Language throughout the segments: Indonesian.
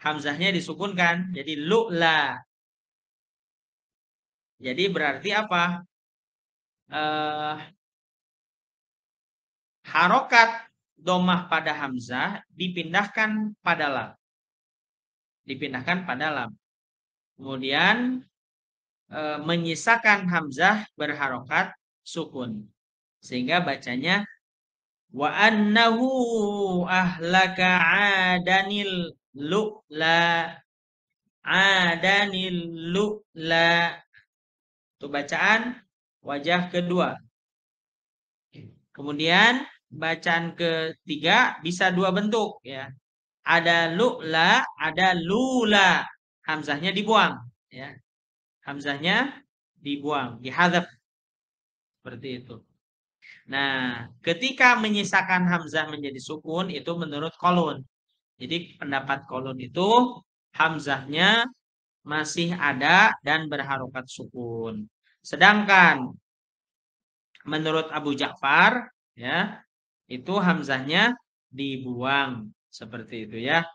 Hamzahnya disukunkan. Jadi lu'la. Jadi berarti apa? Harokat domah pada hamzah dipindahkan pada lam. Dipindahkan pada lam. Kemudian menyisakan hamzah berharokat sukun. Sehingga bacanya wa annahu ahlaka adanil lu'la adanil lu'la. Itu bacaan wajah kedua. Kemudian bacaan ketiga bisa dua bentuk ya. Ada lu'la, ada lula. Hamzahnya dibuang ya. Hamzahnya dibuang, dihadzaf. Seperti itu. Nah, ketika menyisakan hamzah menjadi sukun itu menurut Qalun. Jadi pendapat Qalun itu hamzahnya masih ada dan berharokat sukun. Sedangkan menurut Abu Ja'far ya, itu hamzahnya dibuang seperti itu ya.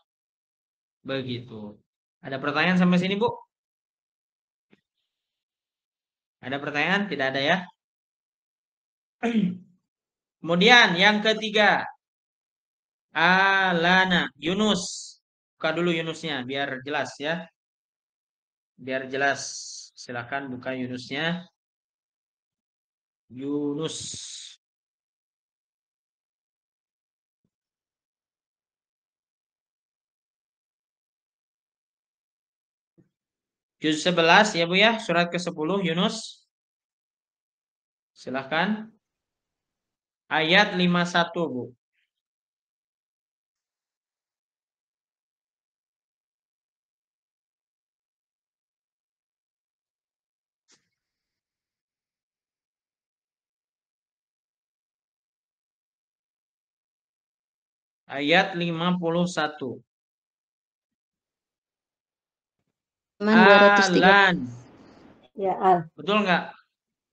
Begitu. Ada pertanyaan sampai sini, Bu? Ada pertanyaan? Tidak ada ya? Kemudian yang ketiga, alana Yunus. Buka dulu Yunusnya biar jelas ya. Biar jelas. Silakan buka Yunusnya. Yunus. Juz 11 ya Bu ya, surat ke-10 Yunus. Silakan. Ayat 51 Bu. Ayat 51. Alan. Ya, al. Betul nggak?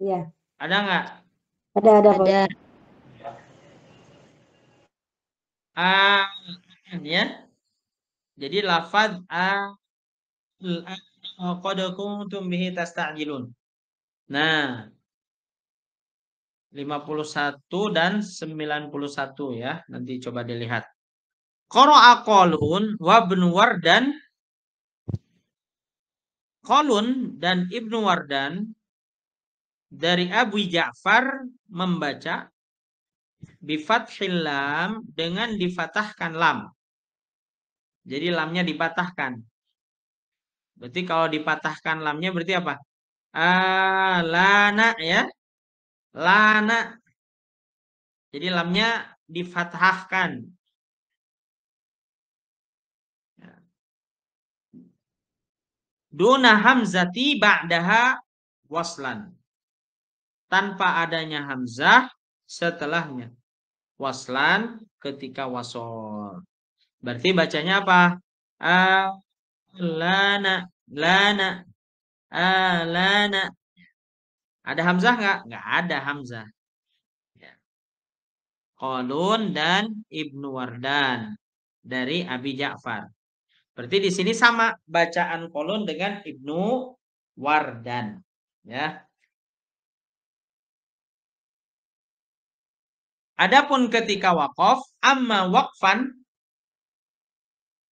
Ya. Ada nggak? Ada. Ada. Ya. Jadi lafaz qad kuntum bihi tasta'jilun. Nah, 51 dan 91 ya. Nanti coba dilihat. Qara'a Qalun wa Ibnu Wardan. Qalun dan Ibnu Wardan dari Abu Ja'far membaca bifathil lam dengan difatahkan lam. Jadi lamnya dipatahkan. Berarti kalau dipatahkan lamnya berarti apa? Lana ya. Lana. Jadi lamnya difathahkan. Duna hamzati ba'daha waslan. Tanpa adanya hamzah setelahnya. Waslan ketika wasol. Berarti bacanya apa? Lana. Lana. Lana. Ada hamzah nggak? Nggak ada hamzah. Qalun dan Ibnu Wardan dari Abi Ja'far. Berarti di sini sama bacaan Qalun dengan Ibnu Wardan, ya. Adapun ketika waqaf, amma waqfan,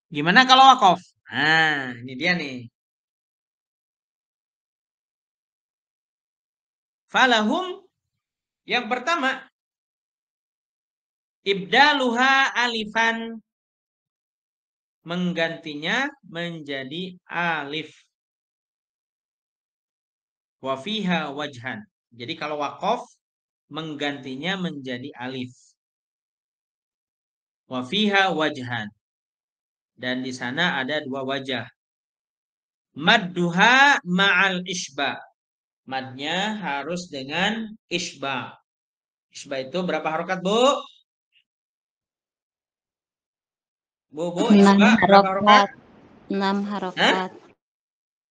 gimana kalau waqaf? Nah, ini dia nih. Falahum yang pertama ibdaluha alifan, menggantinya menjadi alif. Wa fiha wajhan. Jadi kalau waqaf menggantinya menjadi alif. Wa fiha wajhan. Dan di sana ada dua wajah. Madduha ma'al isba. Madnya harus dengan isba. Isba itu berapa harokat, Bu? Bu, 6 isba berapa harokat? 6 harokat.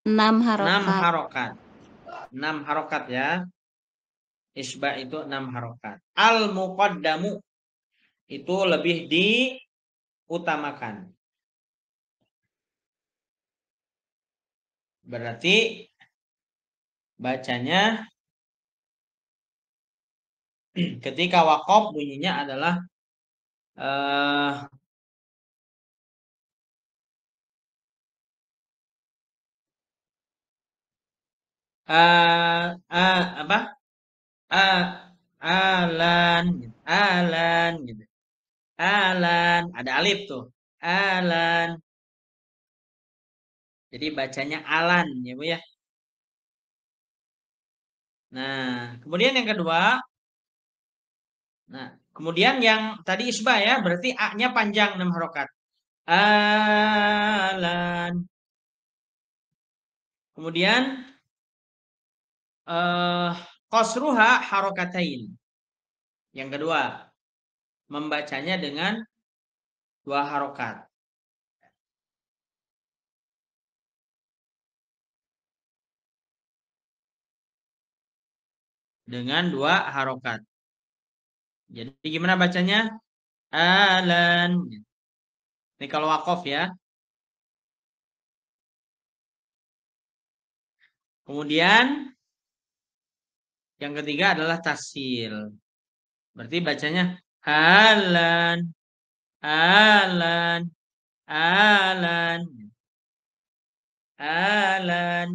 6 harokat. 6 harokat. 6 harokat ya. Isba itu 6 harokat. Al-muqaddamu itu lebih diutamakan. Berarti bacanya ketika waqaf bunyinya adalah apa? Alan gitu. Alan gitu. Alan, ada alif tuh. Alan. Jadi bacanya alan ya Bu ya. Nah, kemudian yang kedua. Nah, kemudian yang tadi isbah ya, berarti A-nya panjang 6 harokat. Alan. Kemudian qasruha harokatain. Yang kedua, membacanya dengan 2 harokat. Dengan 2 harokat. Jadi gimana bacanya? Alan. Ini kalau waqaf ya. Kemudian yang ketiga adalah tasil. Berarti bacanya alan, alan, alan, alan.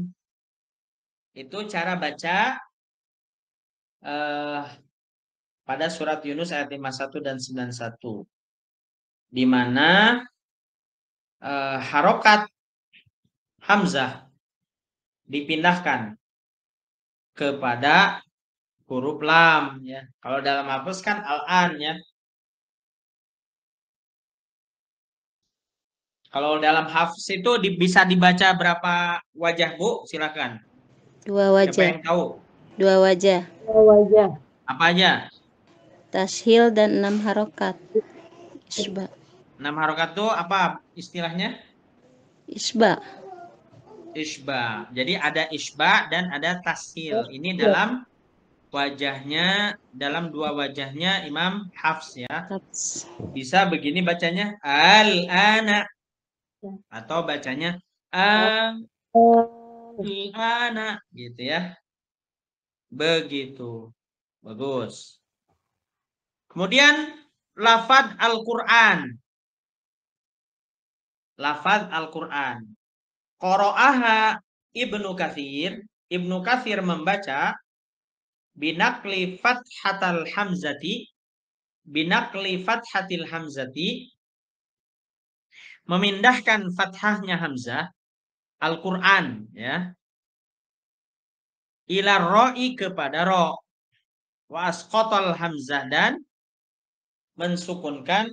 Itu cara baca pada surat Yunus ayat 51 dan 91. Di mana harokat hamzah dipindahkan kepada huruf lam ya. Kalau dalam hafaz kan al-an ya. Kalau dalam hafaz itu bisa dibaca berapa wajah Bu? Silakan. 2 Siapa wajah. yang tahu? 2 wajah. 2 wajah. Apa aja? Tashil dan 6 harokat. Isba. 6 harokat itu apa istilahnya? Isba. Isba. Jadi ada isba dan ada tashil. Ini dalam wajahnya, dalam 2 wajahnya Imam Hafs ya. Bisa begini bacanya al-ana atau bacanya al-ana gitu ya. Begitu. Bagus. Kemudian lafaz Al-Qur'an. Lafaz Al-Qur'an. Qara'aha Ibnu Katsir. Ibnu Katsir membaca binaqli fathatal hamzati. Binaqli fathatil hamzati. Memindahkan fathahnya hamzah. Al-Qur'an ya. Ila ro'i kepada ro. Wa asqatal hamzah dan mensukunkan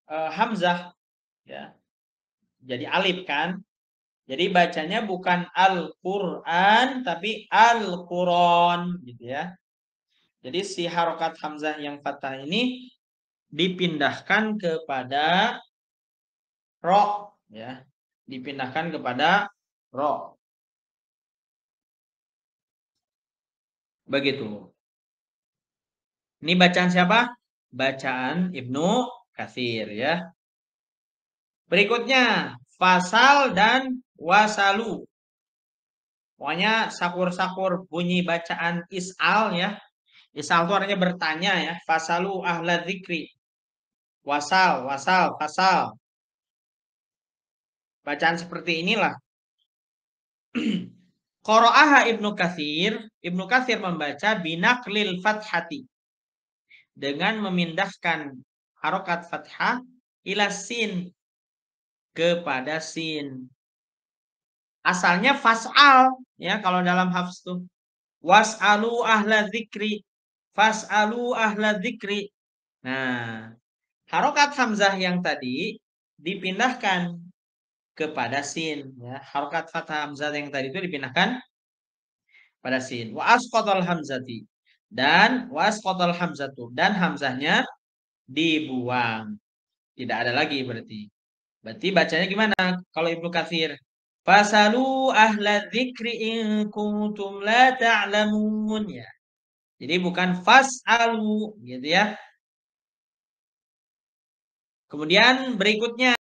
hamzah ya. Jadi alif kan. Jadi bacanya bukan Al-Qur'an tapi Al-Quran gitu ya. Jadi si harokat hamzah yang fathah ini dipindahkan kepada ro ya. Dipindahkan kepada ro. Begitu. Ini bacaan siapa? Bacaan Ibnu Katsir ya. Berikutnya fasal dan wasalu. Pokoknya sakur-sakur bunyi bacaan is'al ya. Is'al itu artinya bertanya ya. Fasalu ahla dzikri. Wasal, wasal, fasal. Bacaan seperti inilah. Qara'aha Ibnu Katsir. Ibnu Katsir membaca binaqlil fathati. Dengan memindahkan harokat fathah ila sin. Kepada sin. Asalnya fas'al ya kalau dalam hafs tuh. Was'alu ahla dzikri. Fas'alu ahla dzikri. Nah, harokat hamzah yang tadi dipindahkan kepada sin ya. Harokat fathah hamzah yang tadi itu dipindahkan pada sin. Wa asqatal hamzati. Dan wa asqatal hamzatu dan hamzahnya dibuang. Tidak ada lagi berarti. Berarti bacanya gimana kalau Ibnu Katsir? Fasalu ahla dzikri in kuntum la ta'lamun ya. Jadi bukan fasalu gitu ya. Kemudian berikutnya